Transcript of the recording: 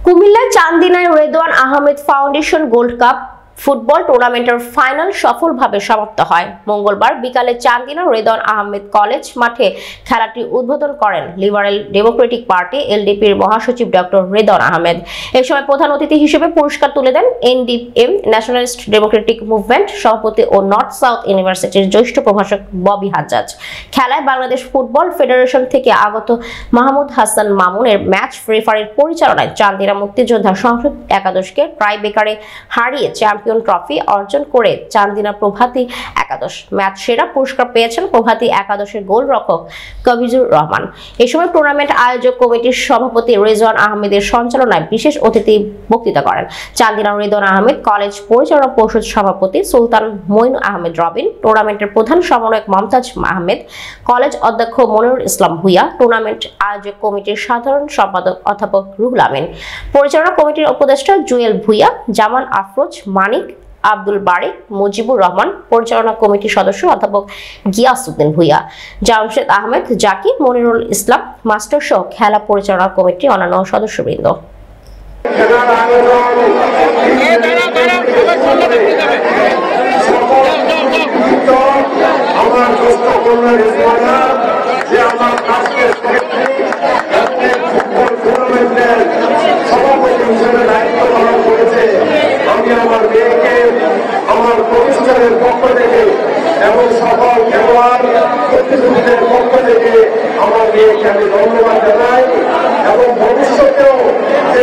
কুমিল্লার চান্দিনায় Redwan Ahmed foundation gold cup football টুর্নামেন্টের ফাইনাল সফলভাবে সমাপ্ত হয়। মঙ্গলবার বিকালে চান্দিনা রেদওয়ান আহমেদ কলেজ মাঠে খেলাটি উদ্বোধন করেন লিবারেল ডেমোক্রেটিক পার্টি এলডিপির মহাসচিব ডক্টর রেদওয়ান আহমেদ। এই সময় প্রধান অতিথি হিসেবে পুরস্কার তুলে দেন এনডিএম ন্যাশনালিস্ট ডেমোক্রেটিক মুভমেন্ট সভাপতি ও নর্থ সাউথ ইউনিভার্সিটির জ্যেষ্ঠ প্রভাষক ববি হাজ্জাজ। খেলায় বাংলাদেশ ফুটবল ফেডারেশন থেকে আগত মাহমুদ হাসান মামুনের ম্যাচ রেফারির পরিচালনায় চান্দিনা মুক্তিযোদ্ধা সংসদ একাদশকে ট্রাই বেকারে হারিয়ে চ্যাম্পিয়ন ট্রফি অর্জন করে চান্দিনা প্রভাতী একাদশ। ম্যাচ সেরা পুরস্কার পেয়েছেন প্রভাতী একাদশের গোলরক্ষক কবিজুর রহমান। এই সময় টুর্নামেন্ট আয়োজক কমিটির সভাপতি রেজওয়ান আহমেদের সঞ্চালনায় বিশেষ অতিথি বক্তৃতা করেন চান্দিনা রেদওয়ান আহমেদ কলেজ পরিচালনা পরিষদ সভাপতি সুলতান মঈন আহমেদ রবিন, টুর্নামেন্টের প্রধান সমন্বয়ক মমতাজ আহমেদ, কলেজ অধ্যক্ষ মনিরুল ইসলাম ভূঁইয়া, টুর্নামেন্ট আয়োজক কমিটির সাধারণ সম্পাদক অধ্যাপক রুহুল আমিন, পরিচালনা কমিটির উপদেষ্টা জুয়েল ভূঁইয়া, জামান আফরোজ, মানিক, আব্দুল বারিক, মুজিবুর রহমান, পরিচালনা কমিটির সদস্য অধ্যাপক গিয়াসউদ্দিন ভূঁইয়া, জামশেদ আহমেদ জাকি, মনিরুল ইসলাম মাস্টার সহ খেলা পরিচালনা কমিটির অন্যান্য সদস্যবৃন্দ। আমার প্রতিষ্ঠানের পক্ষ থেকে এবং সকল খেলোয়াড় প্রতিযোগীদের পক্ষ থেকে আমার মেয়েকে আমি ধন্যবাদ জানাই এবং ভবিষ্যতেও যে